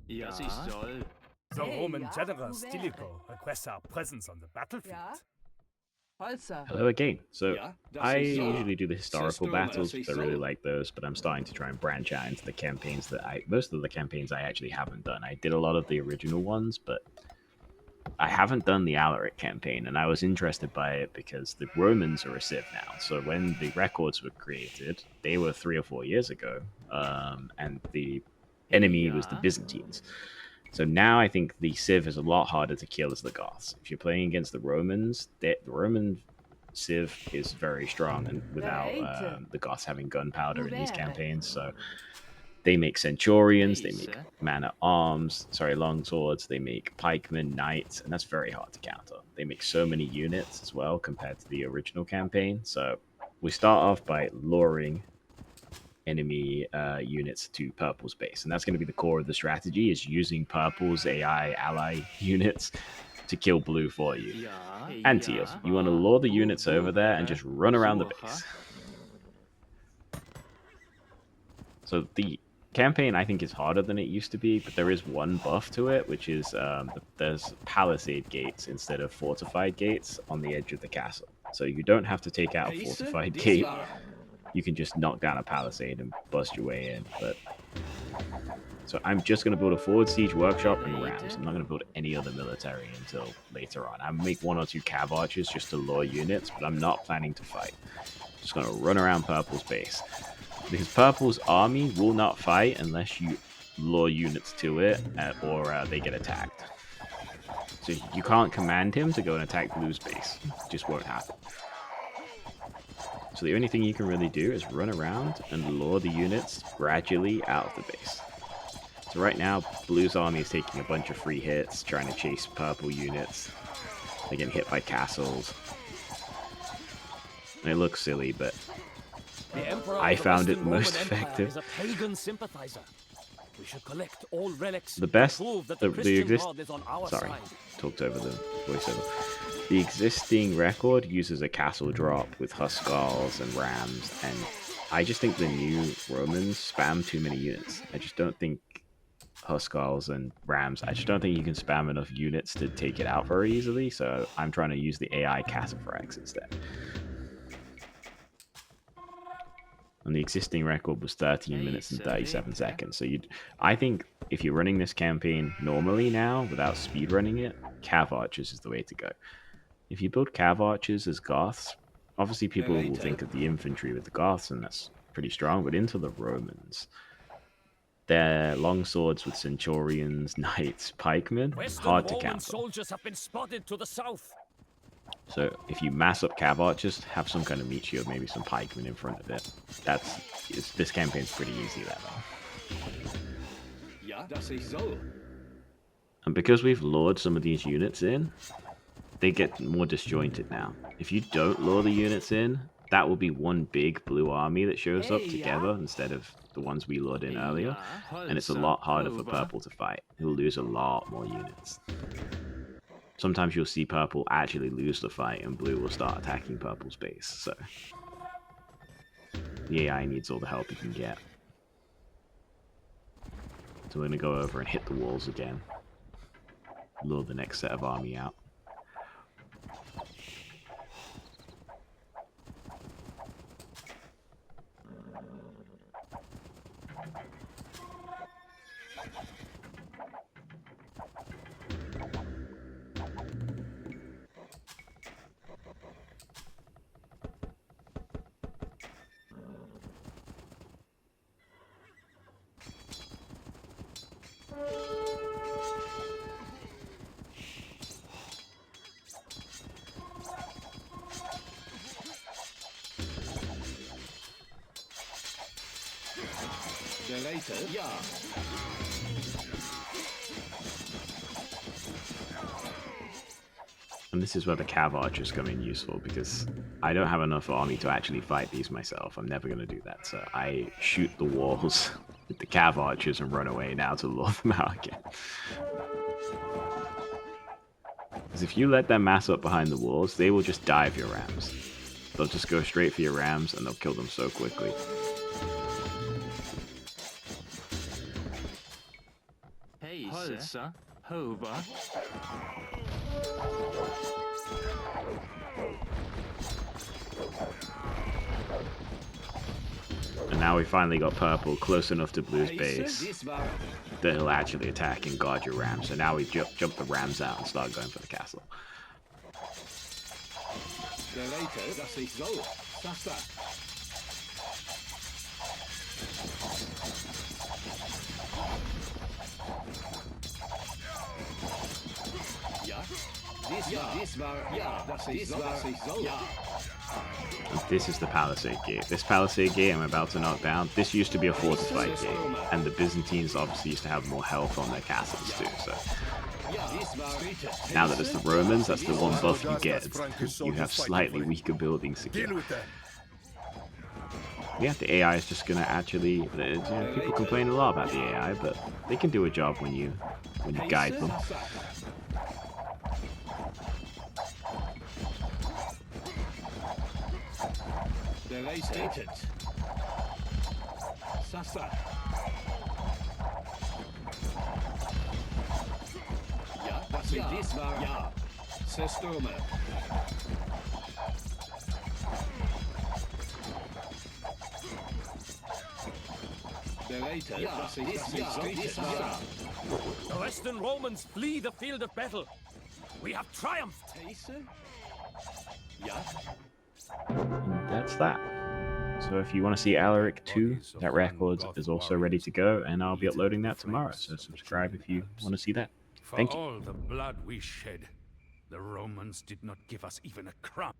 Das ist soll. The Hey, Roman ja, general wo wäre? Stilicho requests our presence on the battlefield. Ja. Holzer. Hello again. So Yeah, das I ist so. usually do the historical System, battles das ist because I really so. like those, but I'm starting to try and branch out into the campaigns that most of the campaigns I actually haven't done. I did a lot of the original ones, but I haven't done the Alaric campaign, and I was interested by it because the Romans are a civ now. So when the records were created, they were 3 or 4 years ago, and the enemy was the Byzantines. So now I think the civ is a lot harder to kill as the Goths. If you're playing against the Romans, the Roman civ is very strong, and without the Goths having gunpowder in these campaigns, so they make centurions, they make longswords, they make pikemen, knights, and that's very hard to counter. They make so many units as well compared to the original campaign. So we start off by luring enemy units to purple's base, and that's going to be the core of the strategy, is using purple's AI ally units to kill blue for you. Antios, you want to lure the units over there and just run around the base. So the campaign, I think, is harder than it used to be, but there is one buff to it, which is there's palisade gates instead of fortified gates on the edge of the castle. So you don't have to take out a fortified gate. You can just knock down a palisade and bust your way in. But so I'm just going to build a forward siege workshop and rams. I'm not going to build any other military until later on. I make 1 or 2 cav archers just to lure units, but I'm not planning to fight. Just going to run around purple's base. Because purple's army will not fight unless you lure units to it or they get attacked. So you can't command him to go and attack blue's base. It just won't happen. So the only thing you can really do is run around and lure the units gradually out of the base. So right now, blue's army is taking a bunch of free hits, trying to chase purple units. They're getting hit by castles. And it looks silly, but I found it most effective. We should collect all relics. The best, sorry, talked over the voiceover. The existing record uses a castle drop with Huskars and Rams, and I just think the new Romans spam too many units. I just don't think Huskars and Rams, I just don't think you can spam enough units to take it out very easily, so I'm trying to use the AI castle frags instead. And the existing record was 13 minutes and 37 seconds. So I think if you're running this campaign normally now, without speedrunning it, cav archers is the way to go. If you build cav archers as Goths, obviously people will think of the infantry with the Goths, and that's pretty strong, but into the Romans, their longswords with centurions, knights, pikemen, hard to counter. Soldiers have been spotted to the south. So if you mass up cav archers, have some kind of meat shield, maybe some pikemen in front of it. This campaign's pretty easy that way. Ja, das ist so. And because we've lured some of these units in, they get more disjointed now. If you don't lure the units in, that will be one big blue army that shows up together instead of the ones we lured in earlier. And it's a lot harder for purple to fight. He'll lose a lot more units. Sometimes you'll see purple actually lose the fight and blue will start attacking purple's base. So the AI needs all the help it can get. So we're going to go over and hit the walls again. Lure the next set of army out. Ja. And this is where the cav archers come in useful, because I don't have enough army to actually fight these myself. I'm never going to do that, so I shoot the walls with the cav archers and run away now to lure them out again. Because if you let them mass up behind the walls, they will just dive your rams. They'll just go straight for your rams and they'll kill them so quickly. Holzer. Hober. And now we finally got purple close enough to blue's base This war. that he'll actually attack and guard your ram. So now we jump the rams out and start going for the castle. Bereit, dass ich soll. Sasa. Ja. This war. Ja, dass ich soll. Ja. This is the palisade gate. This palisade gate I'm about to knock down. This used to be a fortified gate, and the Byzantines obviously used to have more health on their castles too. So now that it's the Romans, that's the one buff you get. You have slightly weaker buildings again. Yeah, the AI is just gonna actually. People complain a lot about the AI, but they can do a job when you guide them. Bereitet. Sasa. Ja, dass ich dies war. Ja. Zerstürme. Bereit, dass ich dies war. The Western Romans flee the field of battle. We have triumphed. Heise? Ja. And that's that. So if you want to see Alaric 2, that record is also ready to go, and I'll be uploading that tomorrow. So subscribe if you want to see that. For Thank you. all the blood we shed, the Romans did not give us even a crumb.